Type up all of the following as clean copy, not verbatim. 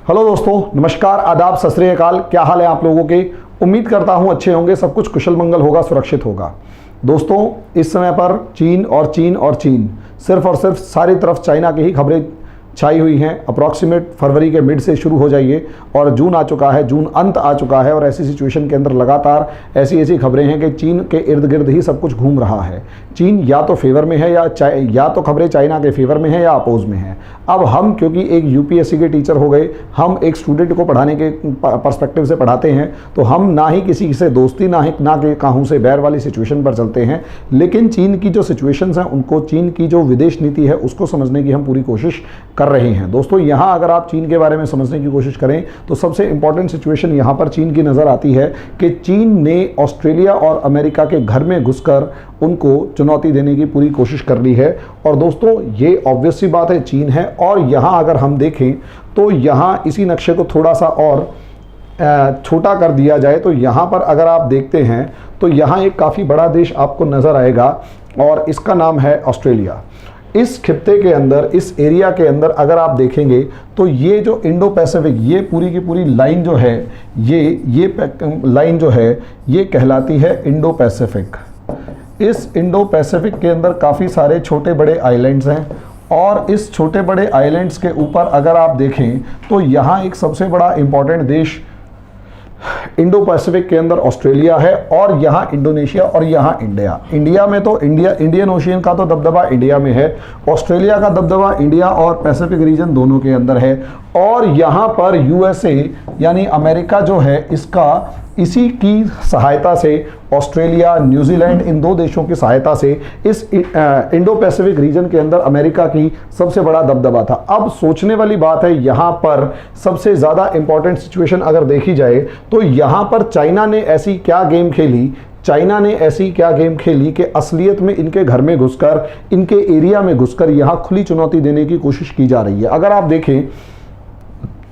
Hello दोस्तों, नमस्कार, आदाब, सत श्री अकाल। क्या हाल है आप लोगों के? उम्मीद करता हूं अच्छे होंगे, सब कुछ कुशल मंगल होगा, सुरक्षित होगा। दोस्तों, इस समय पर चीन सिर्फ और सिर्फ सारी तरफ चाइना की ही खबरें छाई हुई हैं। अप्रॉक्सीमेट फरवरी के मिड से शुरू हो जाइए और जून आ चुका है, जून अंत आ चुका है और ऐसी सिचुएशन के अंदर लगातार ऐसी खबरें हैं कि चीन के इर्द गिर्द ही सब कुछ घूम रहा है। चीन या तो फेवर में है या तो खबरें चाइना के फेवर में है या अपोज में है। अब हम क्योंकि एक यूपीएससी के टीचर हो गए, हम एक स्टूडेंट को पढ़ाने के पर्सपेक्टिव से पढ़ाते हैं, तो हम ना ही किसी से दोस्ती ना कि काहू से बैर वाली सिचुएशन पर चलते हैं, लेकिन चीन की जो सिचुएशंस हैं उनको, चीन की जो विदेश नीति है उसको समझने की हम पूरी कोशिश कर रहे हैं। दोस्तों, यहाँ अगर आप चीन के बारे में समझने की कोशिश करें तो सबसे इंपॉर्टेंट सिचुएशन यहाँ पर चीन की नज़र आती है कि चीन ने ऑस्ट्रेलिया और अमेरिका के घर में घुसकर उनको चुनौती देने की पूरी कोशिश कर ली है। और दोस्तों, ये ऑब्वियस सी बात है, चीन है। और यहाँ अगर हम देखें तो यहाँ इसी नक्शे को थोड़ा सा और छोटा कर दिया जाए तो यहाँ पर अगर आप देखते हैं तो यहाँ एक काफ़ी बड़ा देश आपको नज़र आएगा और इसका नाम है ऑस्ट्रेलिया। इस खित्ते के अंदर, इस एरिया के अंदर अगर आप देखेंगे तो ये जो इंडो पैसिफिक, ये पूरी की पूरी लाइन जो है, ये लाइन जो है ये कहलाती है इंडो पैसिफिक। इस इंडो पैसिफिक के अंदर काफ़ी सारे छोटे बड़े आइलैंड्स हैं और इस छोटे बड़े आइलैंड्स के ऊपर अगर आप देखें तो यहाँ एक सबसे बड़ा इम्पॉर्टेंट देश इंडो पैसिफिक के अंदर ऑस्ट्रेलिया है और यहाँ इंडोनेशिया और यहाँ इंडिया। इंडिया में तो इंडियन ओशियन का तो दबदबा इंडिया में है, ऑस्ट्रेलिया का दबदबा इंडिया और पैसिफिक रीजन दोनों के अंदर है। और यहाँ पर यूएसए यानी अमेरिका जो है, इसका इसी की सहायता से, ऑस्ट्रेलिया, न्यूजीलैंड, इन दो देशों की सहायता से इस इंडो पैसिफिक रीजन के अंदर अमेरिका की सबसे बड़ा दबदबा था। अब सोचने वाली बात है, यहाँ पर सबसे ज़्यादा इंपॉर्टेंट सिचुएशन अगर देखी जाए तो यहाँ पर चाइना ने ऐसी क्या गेम खेली कि असलियत में इनके घर में घुसकर, इनके एरिया में घुसकर यहाँ खुली चुनौती देने की कोशिश की जा रही है। अगर आप देखें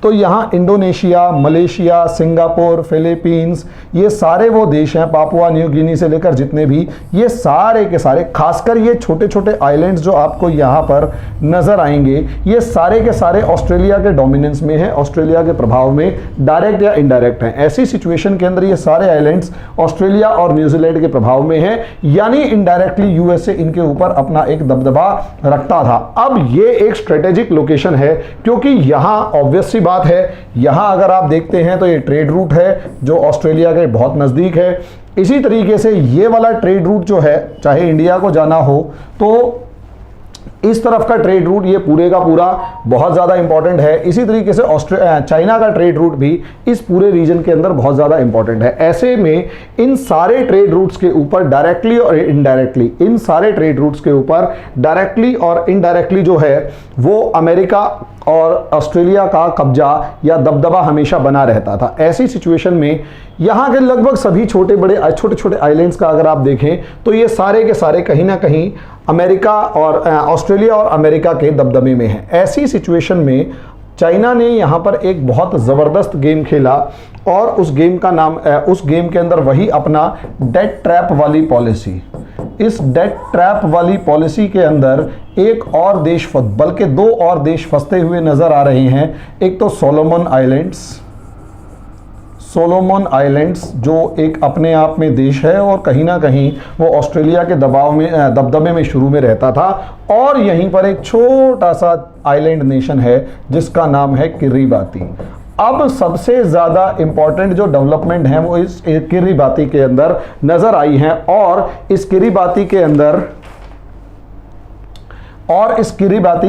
तो यहाँ इंडोनेशिया, मलेशिया, सिंगापुर, फिलीपींस, ये सारे वो देश हैं, पापुआ न्यू गिनी से लेकर जितने भी, ये सारे के सारे, खासकर ये छोटे छोटे आइलैंड्स जो आपको यहाँ पर नज़र आएंगे, ये सारे के सारे ऑस्ट्रेलिया के डोमिनेंस में हैं, ऑस्ट्रेलिया के प्रभाव में डायरेक्ट या इनडायरेक्ट हैं। ऐसी सिचुएशन के अंदर ये सारे आइलैंड्स ऑस्ट्रेलिया और न्यूजीलैंड के प्रभाव में हैं, यानी इनडायरेक्टली यूएसए इनके ऊपर अपना एक दबदबा रखता था। अब ये एक स्ट्रेटेजिक लोकेशन है क्योंकि यहाँ ऑब्वियस सी बात है, यहां अगर आप देखते हैं तो ये ट्रेड रूट है जो ऑस्ट्रेलिया के बहुत नजदीक है। इसी तरीके से ये वाला ट्रेड रूट जो है, चाहे इंडिया को जाना हो तो इस तरफ का ट्रेड रूट ये पूरे का पूरा बहुत ज़्यादा इंपॉर्टेंट है। इसी तरीके से चाइना का ट्रेड रूट भी इस पूरे रीजन के अंदर बहुत ज़्यादा इंपॉर्टेंट है। ऐसे में इन सारे ट्रेड रूट्स के ऊपर डायरेक्टली और इनडायरेक्टली, इन सारे ट्रेड रूट्स के ऊपर डायरेक्टली और इनडायरेक्टली जो है वो अमेरिका और ऑस्ट्रेलिया का कब्जा या दबदबा हमेशा बना रहता था। ऐसी सिचुएशन में यहाँ के लगभग सभी छोटे छोटे आइलैंड्स का अगर आप देखें तो ये सारे के सारे कहीं ना कहीं अमेरिका और ऑस्ट्रेलिया और अमेरिका के दबदबे में हैं। ऐसी सिचुएशन में चाइना ने यहाँ पर एक बहुत ज़बरदस्त गेम खेला और उस गेम के अंदर वही अपना डेट ट्रैप वाली पॉलिसी, इस डेट ट्रैप वाली पॉलिसी के अंदर एक और देश, बल्कि दो और देश फंसते हुए नजर आ रहे हैं। एक तो सोलोमन आइलैंड्स जो एक अपने आप में देश है और कहीं ना कहीं वो ऑस्ट्रेलिया के दबदबे में शुरू में रहता था, और यहीं पर एक छोटा सा आइलैंड नेशन है जिसका नाम है किरिबाती। अब सबसे ज़्यादा इंपॉर्टेंट जो डेवलपमेंट है वो इस किरिबाती के अंदर नज़र आई है और इस किरिबाती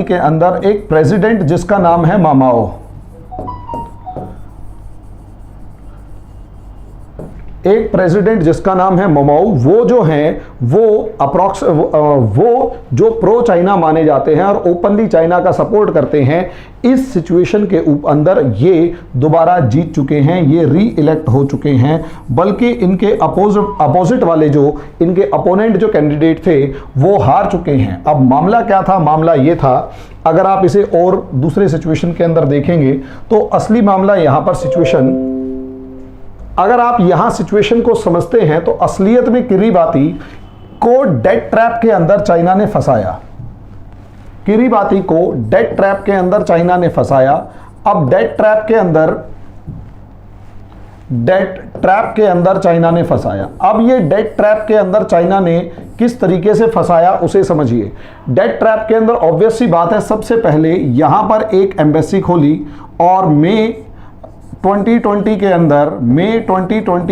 के अंदर एक प्रेसिडेंट जिसका नाम है मामाओ, वो जो हैं वो जो प्रो चाइना माने जाते हैं और ओपनली चाइना का सपोर्ट करते हैं। इस सिचुएशन के अंदर ये दोबारा जीत चुके हैं, ये री इलेक्ट हो चुके हैं, बल्कि इनके अपोजिट वाले जो इनके अपोनेंट जो कैंडिडेट थे वो हार चुके हैं। अब मामला क्या था? मामला ये था, अगर आप इसे और दूसरे सिचुएशन के अंदर देखेंगे तो असली मामला यहाँ पर अगर आप यहां सिचुएशन को समझते हैं तो असलियत में किरिबाती को डेट ट्रैप के अंदर चाइना ने फंसाया। अब डेट ट्रैप के अंदर चाइना ने फंसाया। अब ये डेट ट्रैप के अंदर चाइना ने किस तरीके से फंसाया उसे समझिए। डेट ट्रैप के अंदर ऑब्वियस सी बात है, सबसे पहले यहां पर एक एम्बेसी खोली और मई 2020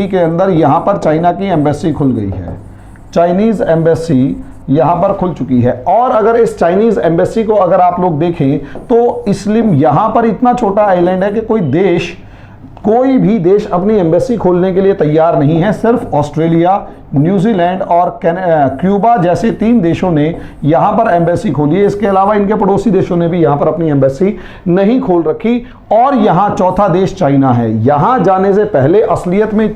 के अंदर यहां पर चाइना की एम्बेसी खुल गई है। चाइनीज एम्बेसी यहां पर खुल चुकी है। और अगर इस चाइनीज एम्बेसी को अगर आप लोग देखें तो इसलिए यहां पर इतना छोटा आइलैंड है कि कोई भी देश अपनी एम्बेसी खोलने के लिए तैयार नहीं है। सिर्फ ऑस्ट्रेलिया, न्यूजीलैंड और क्यूबा जैसे 3 देशों ने यहां पर एम्बेसी खोली है। इसके अलावा इनके पड़ोसी देशों ने भी यहां पर अपनी एम्बेसी नहीं खोल रखी। और यहां चौथा देश चाइना है। यहां जाने से पहले असलियत में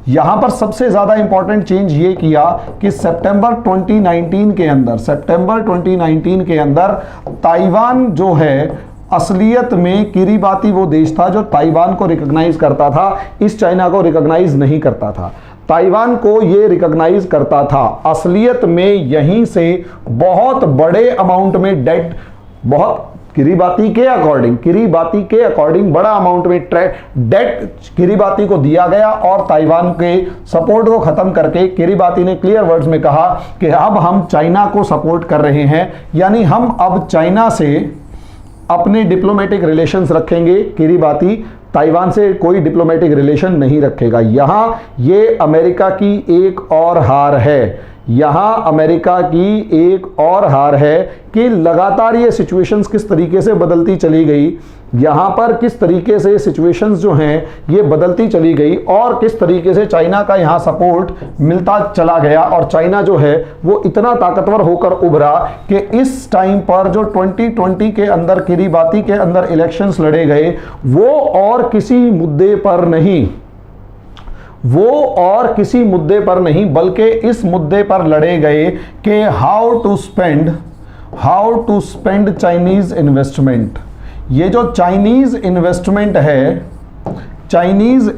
यहां पर सबसे ज्यादा इंपॉर्टेंट चेंज ये किया कि सितंबर 2019 के अंदर ताइवान जो है, असलियत में किरीबाती वो देश था जो ताइवान को रिकॉग्नाइज करता था, इस चाइना को रिकॉग्नाइज नहीं करता था। ताइवान को ये रिकॉग्नाइज करता था। असलियत में यहीं से बहुत बड़े अमाउंट में डेट, बहुत किरीबाती के अकॉर्डिंग बड़ा अमाउंट में डेट किरीबाती को दिया गया और ताइवान के सपोर्ट को खत्म करके किरीबाती ने क्लियर वर्ड्स में कहा कि अब हम चाइना को सपोर्ट कर रहे हैं, यानी हम अब चाइना से अपने डिप्लोमेटिक रिलेशंस रखेंगे। किरीबाती ताइवान से कोई डिप्लोमेटिक रिलेशन नहीं रखेगा। यहां ये अमेरिका की एक और हार है। कि लगातार ये सिचुएशंस किस तरीके से बदलती चली गई, यहां पर किस तरीके से सिचुएशंस जो हैं ये बदलती चली गई और किस तरीके से चाइना का यहां सपोर्ट मिलता चला गया और चाइना जो है वो इतना ताकतवर होकर उभरा कि इस टाइम पर जो 2020 के अंदर किरीबाती के अंदर इलेक्शंस लड़े गए वो और किसी मुद्दे पर नहीं बल्कि इस मुद्दे पर लड़े गए कि how to spend Chinese investment. ये जो चाइनीज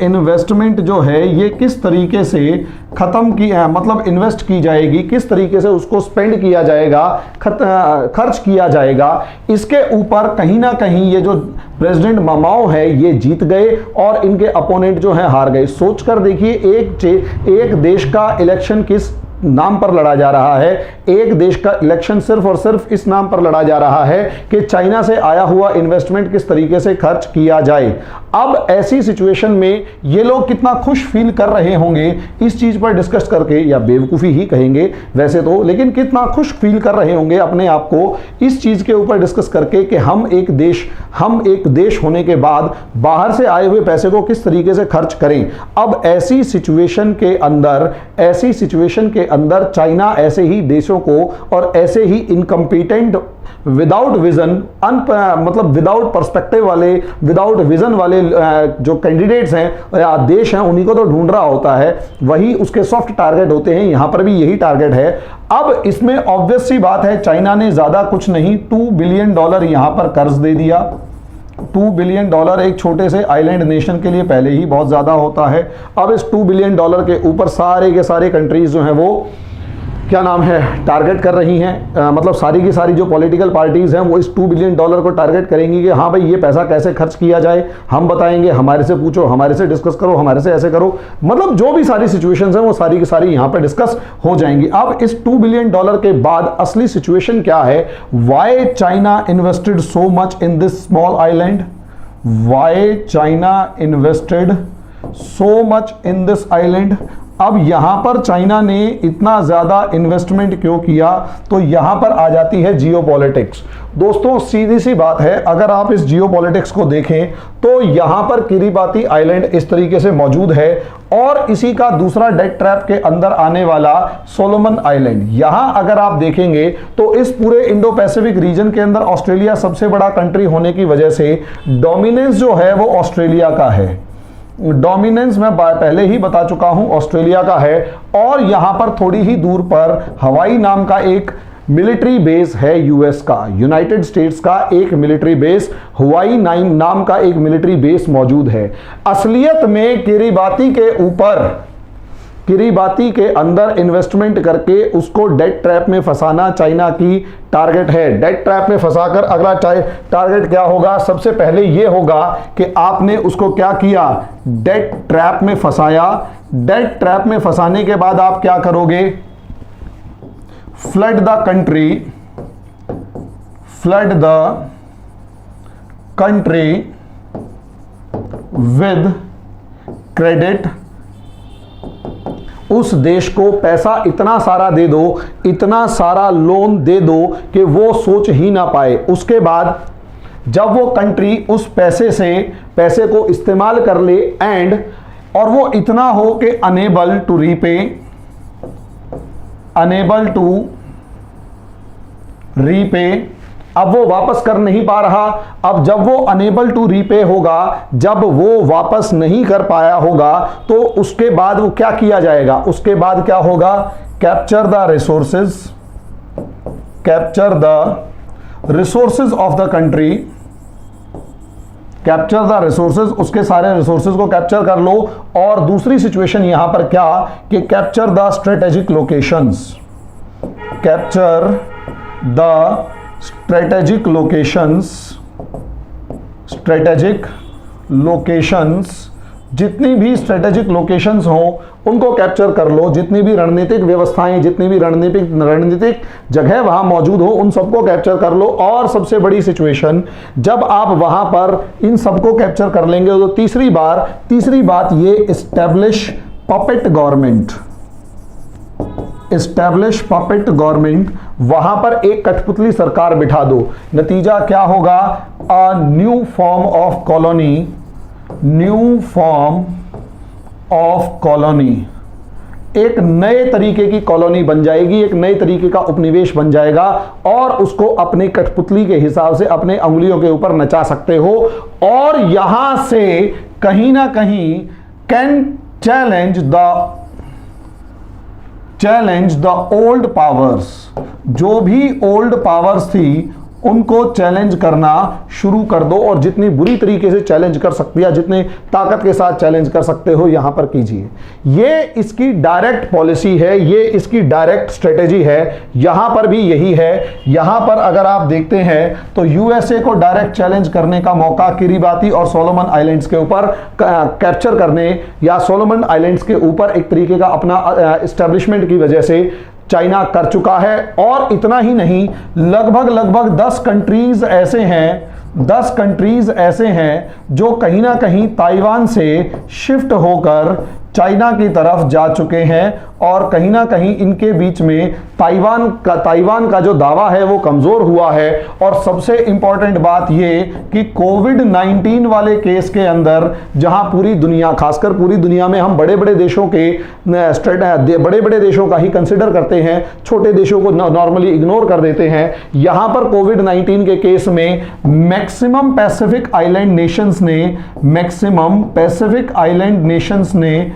इन्वेस्टमेंट जो है ये किस तरीके से खत्म की, मतलब इन्वेस्ट की जाएगी, किस तरीके से उसको स्पेंड किया जाएगा, खर्च किया जाएगा, इसके ऊपर कहीं ना कहीं ये जो प्रेसिडेंट मामाओ है ये जीत गए और इनके अपोनेंट जो है हार गए। सोचकर देखिए, एक देश का इलेक्शन किस नाम पर लड़ा जा रहा है, एक देश का इलेक्शन सिर्फ और सिर्फ इस नाम पर लड़ा जा रहा है कि चाइना से आया हुआ इन्वेस्टमेंट किस तरीके से खर्च किया जाए। अब ऐसी सिचुएशन में ये लोग कितना खुश फील कर रहे होंगे इस चीज पर डिस्कस करके, या बेवकूफ़ी ही कहेंगे वैसे तो, लेकिन कितना खुश फील कर रहे होंगे अपने आप को इस चीज के ऊपर डिस्कस करके कि हम एक देश होने के बाद बाहर से आए हुए पैसे को किस तरीके से खर्च करें। अब ऐसी सिचुएशन के अंदर चाइना ऐसे ही देशों को और ऐसे ही इनकम्पिटेंट, विदाउट विजन, मतलब विदाउट पर्सपेक्टिव वाले, विदाउट विजन वाले जो कैंडिडेट्स हैं या देश हैं उन्हीं को तो ढूंढ रहा होता है, वही उसके सॉफ्ट टारगेट होते हैं। यहां पर भी यही टारगेट है। अब इसमें ऑब्वियस सी बात है, चाइना ने ज्यादा कुछ नहीं, $2 बिलियन यहां पर कर्ज दे दिया। $2 बिलियन एक छोटे से आइलैंड नेशन के लिए पहले ही बहुत ज़्यादा होता है। अब इस $2 बिलियन के ऊपर सारे के सारे कंट्रीज जो हैं वो क्या नाम है टारगेट कर रही हैं, मतलब सारी की सारी जो पॉलिटिकल पार्टीज हैं वो इस $2 बिलियन को टारगेट करेंगी कि हाँ भाई ये पैसा कैसे खर्च किया जाए, हम बताएंगे, हमारे से पूछो, हमारे से डिस्कस करो, हमारे से ऐसे करो, मतलब जो भी सारी सिचुएशंस हैं वो सारी की सारी यहाँ पर डिस्कस हो जाएंगी। अब इस $2 बिलियन के बाद असली सिचुएशन क्या है, why China invested so much in this small island, why China invested so much in this island. अब यहां पर चाइना ने इतना ज्यादा इन्वेस्टमेंट क्यों किया, तो यहां पर आ जाती है जियोपॉलिटिक्स। दोस्तों सीधी सी बात है, अगर आप इस जियोपॉलिटिक्स को देखें तो यहां पर किरीबाती आइलैंड इस तरीके से मौजूद है और इसी का दूसरा डेट ट्रैप के अंदर आने वाला सोलोमन आइलैंड। यहां अगर आप देखेंगे तो इस पूरे इंडो पैसिफिक रीजन के अंदर ऑस्ट्रेलिया सबसे बड़ा कंट्री होने की वजह से डोमिनेंस जो है वो ऑस्ट्रेलिया का है। डोमिनेंस मैं पहले ही बता चुका हूं ऑस्ट्रेलिया का है। और यहां पर थोड़ी ही दूर पर हवाई नाम का एक मिलिट्री बेस है यूएस का, यूनाइटेड स्टेट्स का एक मिलिट्री बेस, हवाई नाम का एक मिलिट्री बेस मौजूद है। असलियत में किरीबाती के ऊपर किरीबाती के अंदर इन्वेस्टमेंट करके उसको डेट ट्रैप में फंसाना चाइना की टारगेट है। डेट ट्रैप में फंसाकर अगला टारगेट क्या होगा? सबसे पहले यह होगा कि आपने उसको क्या किया? डेट ट्रैप में फंसाया। डेट ट्रैप में फंसाने के बाद आप क्या करोगे? Flood the country with credit. उस देश को पैसा इतना सारा दे दो, इतना सारा लोन दे दो कि वो सोच ही ना पाए। उसके बाद जब वो कंट्री उस पैसे को इस्तेमाल कर ले और वो इतना हो कि अनेबल टू रीपे, अब वो वापस कर नहीं पा रहा। अब जब वो अनेबल टू रीपे होगा, जब वो वापस नहीं कर पाया होगा, तो उसके बाद वो क्या किया जाएगा? उसके बाद क्या होगा? Capture the resources of the country. Capture the resources, उसके सारे रिसोर्सेज को कैप्चर कर लो। और दूसरी सिचुएशन यहां पर क्या कि capture the strategic locations. Capture the strategic locations, जितनी भी स्ट्रेटेजिक लोकेशंस हो उनको कैप्चर कर लो। जितनी भी रणनीतिक व्यवस्थाएं, जितनी भी रणनीतिक जगह वहां मौजूद हो, उन सबको कैप्चर कर लो। और सबसे बड़ी सिचुएशन, जब आप वहां पर इन सबको कैप्चर कर लेंगे तो तीसरी बात ये इस्टेब्लिश पपेट गवर्नमेंट, वहां पर एक कठपुतली सरकार बिठा दो। नतीजा क्या होगा? A new form of colony, एक नए तरीके की कॉलोनी बन जाएगी, एक नए तरीके का उपनिवेश बन जाएगा और उसको अपने कठपुतली के हिसाब से अपने अंगुलियों के ऊपर नचा सकते हो। और यहां से कहीं ना कहीं can challenge the old powers, जो भी ओल्ड पावर्स थी उनको चैलेंज करना शुरू कर दो। और जितनी बुरी तरीके से चैलेंज कर सकती है, जितने ताकत के साथ चैलेंज कर सकते हो, यहां पर कीजिए। ये इसकी डायरेक्ट पॉलिसी है, ये इसकी डायरेक्ट स्ट्रेटेजी है। यहां पर भी यही है। यहां पर अगर आप देखते हैं तो यूएसए को डायरेक्ट चैलेंज करने का मौका किरीबाती और सोलोमन आइलैंड्स के ऊपर कैप्चर करने या सोलोमन आइलैंड्स के ऊपर एक तरीके का अपना एस्टेब्लिशमेंट की वजह से चाइना कर चुका है। और इतना ही नहीं, लगभग 10 कंट्रीज ऐसे हैं जो कहीं ना कहीं ताइवान से शिफ्ट होकर चाइना की तरफ जा चुके हैं। और कहीं ना कहीं इनके बीच में ताइवान का जो दावा है वो कमजोर हुआ है। और सबसे इंपॉर्टेंट बात ये कि कोविड-19 वाले केस के अंदर, जहां पूरी दुनिया, खासकर पूरी दुनिया में हम बड़े बड़े देशों का ही कंसिडर करते हैं, छोटे देशों को नॉर्मली इग्नोर कर देते हैं। यहां पर कोविड-19 के केस में मैक्सिमम पैसिफिक आइलैंड नेशंस ने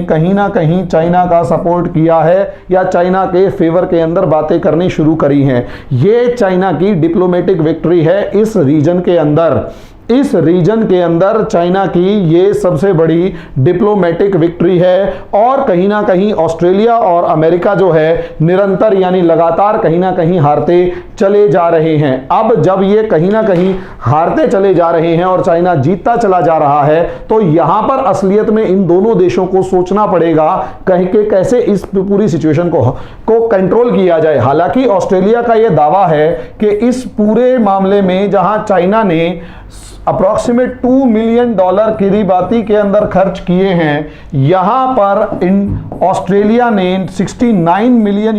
कहीं ना कहीं चाइना का सपोर्ट किया है या चाइना के फेवर के अंदर बातें करनी शुरू करी हैं। ये चाइना की डिप्लोमेटिक विक्ट्री है इस रीजन के अंदर। चाइना की ये सबसे बड़ी डिप्लोमेटिक विक्ट्री है। और कहीं ना कहीं ऑस्ट्रेलिया और अमेरिका जो है निरंतर यानी लगातार कहीं ना कहीं हारते चले जा रहे हैं। अब जब ये कहीं ना कहीं हारते चले जा रहे हैं और चाइना जीतता चला जा रहा है, तो यहां पर असलियत में इन दोनों देशों को सोचना पड़ेगा कहीं के कैसे इस पूरी सिचुएशन को कंट्रोल किया जाए। हालांकि ऑस्ट्रेलिया का यह दावा है कि इस पूरे मामले में जहां चाइना ने अप्रॉक्सीमेट $2 मिलियन किरीबाती के अंदर खर्च किए हैं, यहां पर ऑस्ट्रेलिया ने $69 मिलियन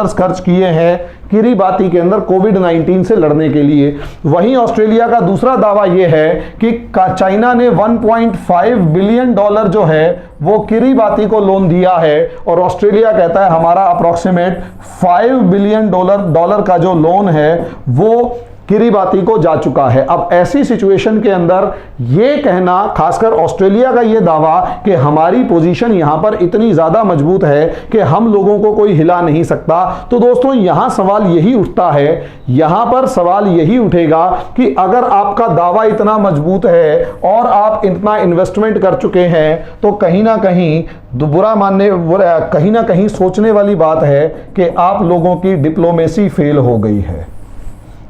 खर्च किए हैं किरीबाती के अंदर कोविड-19 से लड़ने के लिए। वहीं ऑस्ट्रेलिया का दूसरा दावा यह है कि चाइना ने $1.5 बिलियन जो है वो किरीबाती को लोन दिया है। और ऑस्ट्रेलिया कहता है हमारा अप्रॉक्सीमेट $5 बिलियन का जो लोन है वो किरीबाती को जा चुका है। अब ऐसी सिचुएशन के अंदर ये कहना, खासकर ऑस्ट्रेलिया का ये दावा कि हमारी पोजीशन यहां पर इतनी ज्यादा मजबूत है कि हम लोगों को कोई हिला नहीं सकता, तो दोस्तों यहां सवाल यही उठता है, यहां पर सवाल यही उठेगा कि अगर आपका दावा इतना मजबूत है और आप इतना इन्वेस्टमेंट कर चुके हैं, तो कहीं ना कहीं कहीं ना कहीं सोचने वाली बात है कि आप लोगों की डिप्लोमेसी फेल हो गई है।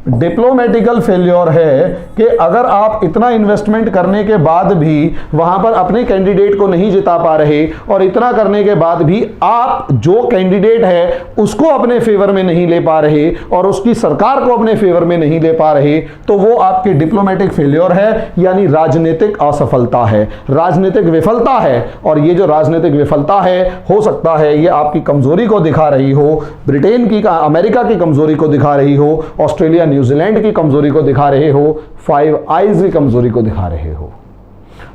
डिप्लोमेटिकल फेल्योर है कि अगर आप इतना इन्वेस्टमेंट करने के बाद भी वहां पर अपने कैंडिडेट को नहीं जिता पा रहे और इतना करने के बाद भी आप जो कैंडिडेट है उसको अपने फेवर में नहीं ले पा रहे और उसकी सरकार को अपने फेवर में नहीं ले पा रहे, तो वो आपकी डिप्लोमेटिक फेल्योर है, यानी राजनीतिक असफलता है, राजनीतिक विफलता है। और ये जो राजनीतिक विफलता है, हो सकता है ये आपकी कमजोरी को दिखा रही हो, ब्रिटेन की, अमेरिका की कमजोरी को दिखा रही हो, ऑस्ट्रेलिया न्यूजीलैंड की कमजोरी को दिखा रहे हो, फाइव आइज की कमजोरी को दिखा रहे हो।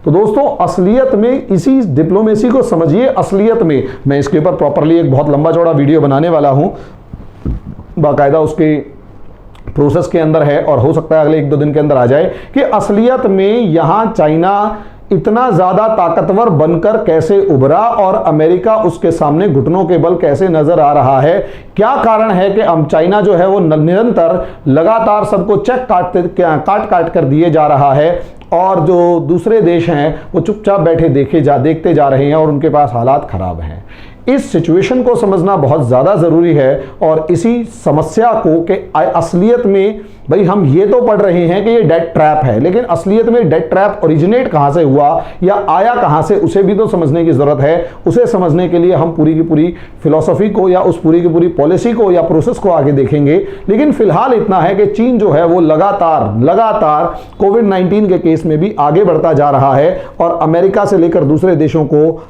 तो दोस्तों असलियत में इसी डिप्लोमेसी को समझिए। असलियत में मैं इसके ऊपर प्रॉपरली एक बहुत लंबा चौड़ा वीडियो बनाने वाला हूं, बाकायदा उसके प्रोसेस के अंदर है और हो सकता है अगले 1-2 दिन के अंदर आ जाए कि असलियत में यहां चाइना इतना ज्यादा ताकतवर बनकर कैसे उभरा और अमेरिका उसके सामने घुटनों के बल कैसे नजर आ रहा है। क्या कारण है कि हम चाइना जो है वो निरंतर लगातार सबको चेक काट कर दिए जा रहा है और जो दूसरे देश हैं वो चुपचाप बैठे देखते जा रहे हैं और उनके पास हालात खराब हैं। इस सिचुएशन को समझना बहुत ज़्यादा ज़रूरी है और इसी समस्या को कि असलियत में भाई हम ये तो पढ़ रहे हैं कि ये डेट ट्रैप है, लेकिन असलियत में डेट ट्रैप ओरिजिनेट कहाँ से हुआ या आया कहाँ से, उसे भी तो समझने की ज़रूरत है। उसे समझने के लिए हम पूरी की पूरी फिलॉसफी को या उस पूरी की पूरी पॉलिसी को या प्रोसेस को आगे देखेंगे। लेकिन फिलहाल इतना है कि चीन जो है वो लगातार कोविड-19 के केस में भी आगे बढ़ता जा रहा है और अमेरिका से लेकर दूसरे देशों को,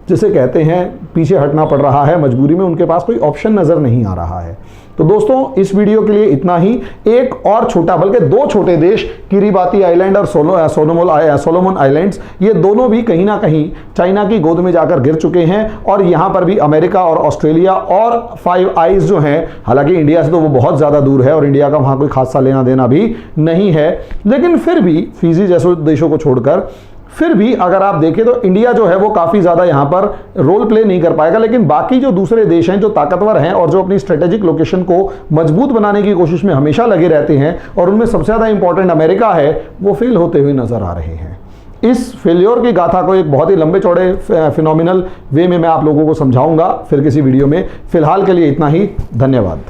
जिसे कहते हैं, पीछे हटना पड़ रहा है मजबूरी में, उनके पास कोई ऑप्शन नजर नहीं आ रहा है। तो दोस्तों इस वीडियो के लिए इतना ही। एक और छोटा, बल्कि 2 छोटे देश, किरीबाती आइलैंड और सोलोमन आइलैंड्स, ये दोनों भी कहीं ना कहीं चाइना की गोद में जाकर गिर चुके हैं और यहां पर भी अमेरिका और ऑस्ट्रेलिया और फाइव आइज जो हैं, हालांकि इंडिया से तो वो बहुत ज़्यादा दूर है और इंडिया का वहां कोई खासा लेना देना भी नहीं है, लेकिन फिर भी फिजी जैसे देशों को छोड़कर फिर भी अगर आप देखें तो इंडिया जो है वो काफ़ी ज़्यादा यहाँ पर रोल प्ले नहीं कर पाएगा। लेकिन बाकी जो दूसरे देश हैं जो ताकतवर हैं और जो अपनी स्ट्रेटेजिक लोकेशन को मजबूत बनाने की कोशिश में हमेशा लगे रहते हैं, और उनमें सबसे ज़्यादा इंपॉर्टेंट अमेरिका है, वो फेल होते हुए नजर आ रहे हैं। इस फेल्योर की गाथा को एक बहुत ही लंबे चौड़े फिनोमिनल वे में मैं आप लोगों को समझाऊंगा फिर किसी वीडियो में। फिलहाल के लिए इतना ही, धन्यवाद।